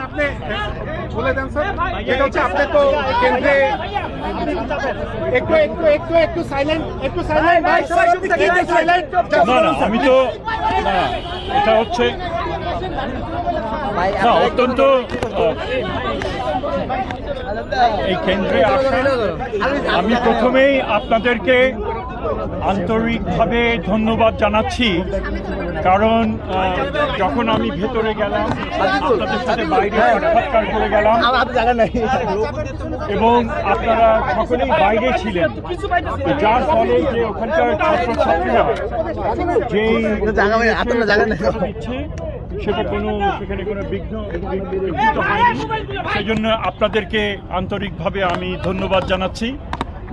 আপনি বলে দেন স্যার, এটা হচ্ছে আপনি তো কেন্দ্রে একটু একটু একটু একটু সাইলেন্ট, একটু সাইলেন্ট ভাই, সবাই একটু সাইলেন্ট। না না আমি তো না এটা হচ্ছে না অত্যন্ত এই কেন্দ্রে আসা আমি প্রথমেই আপনাদেরকে আন্তরিকভাবে ধন্যবাদ জানাচ্ছি, কারণ যখন আমি ভেতরে গেলাম আপনাদের সাথে বাইরে সাক্ষাৎকার করে গেলাম এবং আপনারা সকলেই বাইরে ছিলেন, যার ফলে যে ওখানকার ছাত্রছাত্রীরা যেই দিচ্ছে সেটা সেখানে কোনো বিঘ্নিত হয়নি। সেই জন্য আপনাদেরকে আন্তরিকভাবে আমি ধন্যবাদ জানাচ্ছি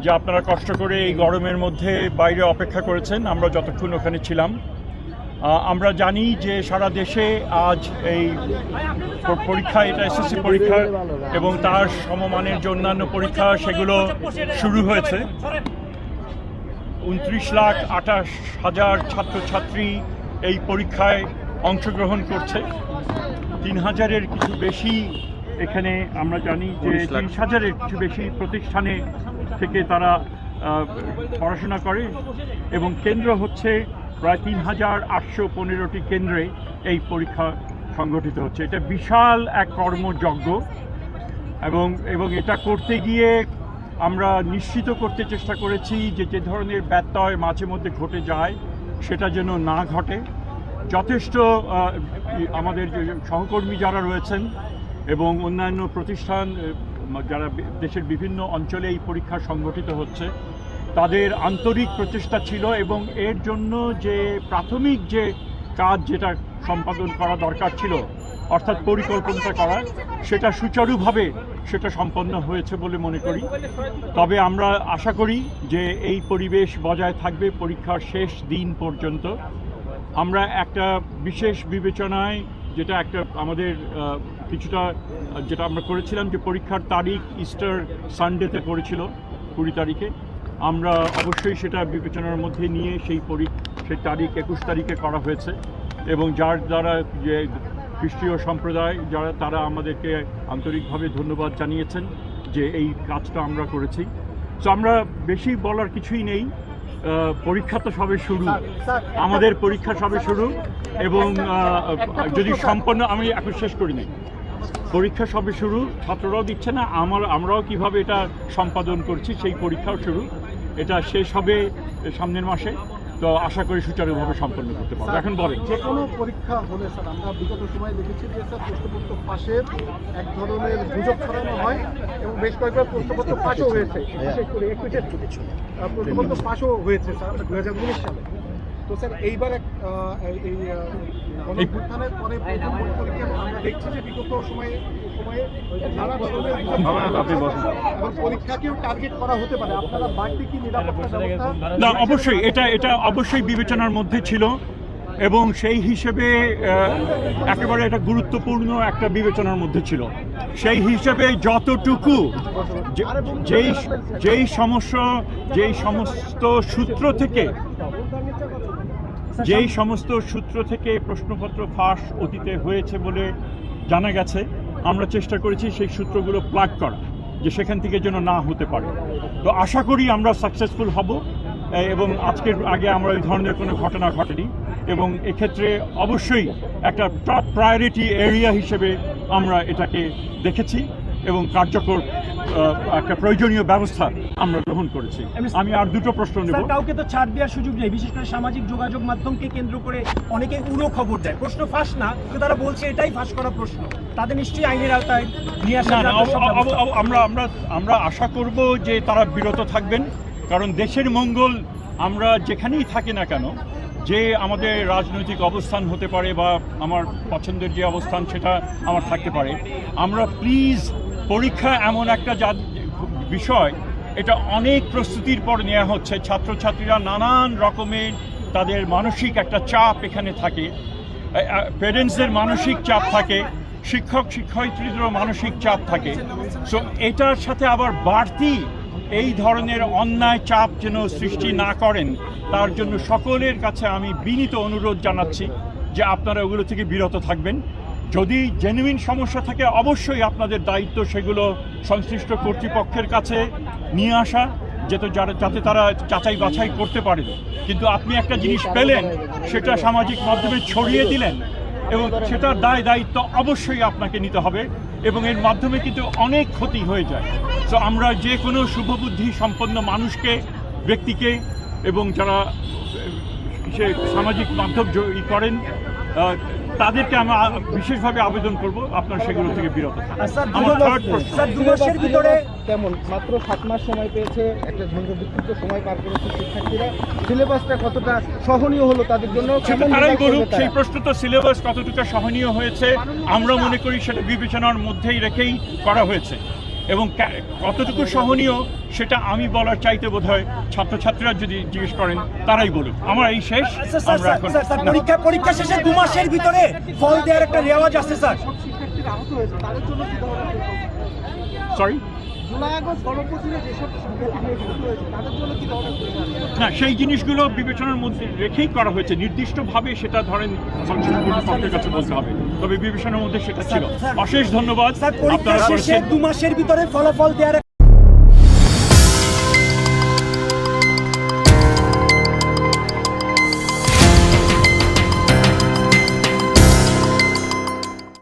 যে আপনারা কষ্ট করে এই গরমের মধ্যে বাইরে অপেক্ষা করেছেন, আমরা যতক্ষণ ওখানে ছিলাম। আমরা জানি যে সারা দেশে আজ এই পরীক্ষা, এটা এসএসসি পরীক্ষা এবং তার সমমানের যে অন্যান্য পরীক্ষা সেগুলো শুরু হয়েছে। 29,28,000 ছাত্রছাত্রী এই পরীক্ষায় অংশগ্রহণ করছে। 3,000-এর কিছু বেশি এখানে আমরা জানি যে 30,000-এর কিছু বেশি প্রতিষ্ঠানে থেকে তারা পড়াশোনা করে এবং কেন্দ্র হচ্ছে প্রায় 3,815টি কেন্দ্রে এই পরীক্ষা সংগঠিত হচ্ছে। এটা বিশাল এক কর্মযজ্ঞ এবং এটা করতে গিয়ে আমরা নিশ্চিত করতে চেষ্টা করেছি যে ধরনের ব্যত্যয় মাঝে মধ্যে ঘটে যায় সেটা যেন না ঘটে। যথেষ্ট আমাদের সহকর্মী যারা রয়েছেন এবং অন্যান্য প্রতিষ্ঠান যারা দেশের বিভিন্ন অঞ্চলে এই পরীক্ষা সংগঠিত হচ্ছে তাদের আন্তরিক প্রচেষ্টা ছিল এবং এর জন্য যে প্রাথমিক যে কাজ যেটা সম্পাদন করা দরকার ছিল অর্থাৎ পরিকল্পনাটা করা, সেটা সুচারুভাবে সেটা সম্পন্ন হয়েছে বলে মনে করি। তবে আমরা আশা করি যে এই পরিবেশ বজায় থাকবে পরীক্ষার শেষ দিন পর্যন্ত। আমরা একটা বিশেষ বিবেচনায় যেটা একটা আমাদের কিছুটা যেটা আমরা করেছিলাম যে পরীক্ষার তারিখ ইস্টার সানডেতে পড়েছিল 20 তারিখে, আমরা অবশ্যই সেটা বিবেচনার মধ্যে নিয়ে সেই তারিখ 21 তারিখে করা হয়েছে এবং যার দ্বারা যে খ্রিস্টীয় সম্প্রদায় যারা তারা আমাদেরকে আন্তরিকভাবে ধন্যবাদ জানিয়েছেন যে এই কাজটা আমরা করেছি। তো আমরা বেশি বলার কিছুই নেই, পরীক্ষা তো সবে শুরু, আমাদের পরীক্ষা সবে শুরু এবং যদি সম্পন্ন আমি এখন শেষ করি নাই, পরীক্ষা সবে শুরু, ছাত্ররাও দিচ্ছে না, আমরাও কিভাবে এটা সম্পাদন করছি সেই পরীক্ষাও শুরু, এটা শেষ হবে সামনের মাসে। তো আশা করি সুচারুভাবে সম্পন্ন করতে পারবো। এখন বলেন, যে কোনো পরীক্ষা হলে স্যার আমরা বিগত সময় দেখেছি যে স্যার প্রশ্নপত্র ফাঁসের এক ধরনের গুজব ছড়ানো হয় এবং বেশ কয়েকবার প্রশ্নপত্র ফাঁসও হয়েছে, বিশেষ করে প্রশ্নপত্র ফাঁসও হয়েছে স্যার 2019 সালে। তো স্যার এইবার এই গণঅভ্যুত্থানের পরে প্রথম পরীক্ষা আমরা দেখছি যে বিগত সময়ে নানা ধরনের পরীক্ষাকেও টার্গেট করা হতে পারে, আপনারা বাড়তি কি নিরাপত্তা ব্যবস্থা? না অবশ্যই এটা অবশ্যই বিবেচনার মধ্যে ছিল এবং সেই হিসেবে একেবারে এটা গুরুত্বপূর্ণ একটা বিবেচনার মধ্যে ছিল। সেই হিসেবে যতটুকু যেই সমস্ত সূত্র থেকে প্রশ্নপত্র ফাঁস অতীতে হয়েছে বলে জানা গেছে, আমরা চেষ্টা করেছি সেই সূত্রগুলো প্লাগ করা, যে সেখান থেকে যেন না হতে পারে। তো আশা করি আমরা সাকসেসফুল হব এবং আজকের আগে আমরা এই ধরনের কোনো ঘটনা ঘটেনি এবং এক্ষেত্রে অবশ্যই একটা টপ প্রায়োরিটি এরিয়া হিসেবে আমরা এটাকে দেখেছি এবং কার্যকর একটা প্রয়োজনীয় ব্যবস্থা আমরা গ্রহণ করেছি। আমি আর দুটো প্রশ্ন নেব। কাউকে তো ছাড় দেওয়ার সুযোগ নেই, বিশেষ করে সামাজিক যোগাযোগ মাধ্যমকে কেন্দ্র করে অনেকে উড়ো খবর দেয়, প্রশ্ন ফাঁস না কিন্তু তারা বলছে এটাই ফাঁস করা প্রশ্ন, তাদের নিশ্চয়ই আইনের আওতায় নিয়ে আসা। আমরা আশা করব যে তারা বিরত থাকবেন, কারণ দেশের মঙ্গল আমরা যেখানেই থাকি না কেন, যে আমাদের রাজনৈতিক অবস্থান হতে পারে বা আমার পছন্দের যে অবস্থান সেটা আমার থাকতে পারে, আমরা প্লিজ পরীক্ষা এমন একটা বিষয়, এটা অনেক প্রস্তুতির পর নেওয়া হচ্ছে, ছাত্রছাত্রীরা নানান রকমের তাদের মানসিক একটা চাপ এখানে থাকে, প্যারেন্টসদের মানসিক চাপ থাকে, শিক্ষক শিক্ষয়িত্রীদেরও মানসিক চাপ থাকে। সো এটার সাথে আবার বাড়তি এই ধরনের অন্যায় চাপ যেন সৃষ্টি না করেন, তার জন্য সকলের কাছে আমি বিনীত অনুরোধ জানাচ্ছি যে আপনারা ওগুলো থেকে বিরত থাকবেন। যদি জেনুইন সমস্যা থাকে অবশ্যই আপনাদের দায়িত্ব সেগুলো সংশ্লিষ্ট কর্তৃপক্ষের কাছে নিয়ে আসা যাতে তারা যাচাই বাছাই করতে পারে। কিন্তু আপনি একটা জিনিস পেলেন, সেটা সামাজিক মাধ্যমে ছড়িয়ে দিলেন, এবং সেটার দায়িত্ব অবশ্যই আপনাকে নিতে হবে, এবং এর মাধ্যমে কিন্তু অনেক ক্ষতি হয়ে যায়। তো আমরা যে কোনো শুভবুদ্ধি সম্পন্ন মানুষকে, ব্যক্তিকে, এবং যারা সে সামাজিক মাধ্যম করেন তাদেরকে আমরা বিশেষভাবে আবেদন করব আপনারা সেগুলো থেকে বিরত থাকুন। আমার থার্ড প্রশ্ন, স্যার 2 মাসের ভিতরে কেমন মাত্র 7 মাস সময় পেয়েছে, একটা ঝঞ্ঝাবিক্ষুব্ধ সময় পার করেছে শিক্ষার্থীরা, সিলেবাসটা কতটা সহনীয় হলো তাদের জন্য? সেটা তারাই বলুক। সেই প্রশ্ন তো সিলেবাস কতটুকু সহনীয় হয়েছে আমরা মনে করি সেটা বিবেচনার মধ্যেই রেখেই করা হয়েছে, এবং কতটুকু সহনীয় সেটা আমি বলার চাইতে বোধহয় ছাত্রছাত্রীরা যদি জিজ্ঞেস করেন তারাই বলুক। আমার এই শেষ। আমরা এখন পরীক্ষা শেষে 2 মাসের ভিতরে ফল দেওয়ার একটা রেওয়াজ আছে স্যার। শিক্ষার্থীরা আহত হয়েছে তাদের জন্য কি ধরনের সরি জুলাই আগস্ট গণপ্রতিরোধে যেসব শিক্ষার্থী আহত হয়েছে তাদের জন্য কি ধরনের না, সেই জিনিসগুলো বিবেচনার মধ্যে রেখেই করা হয়েছে। নির্দিষ্টভাবে সেটা ধরেন সংশ্লিষ্ট কর্তৃপক্ষের কাছে বলতে হবে, তবে বিবেচনার মধ্যে সেটা ছিল। অশেষ ধন্যবাদ স্যার পরীক্ষা আপনারা শেষে করেছেন। 2 মাসের ভিতরে ফলাফল দেওয়ার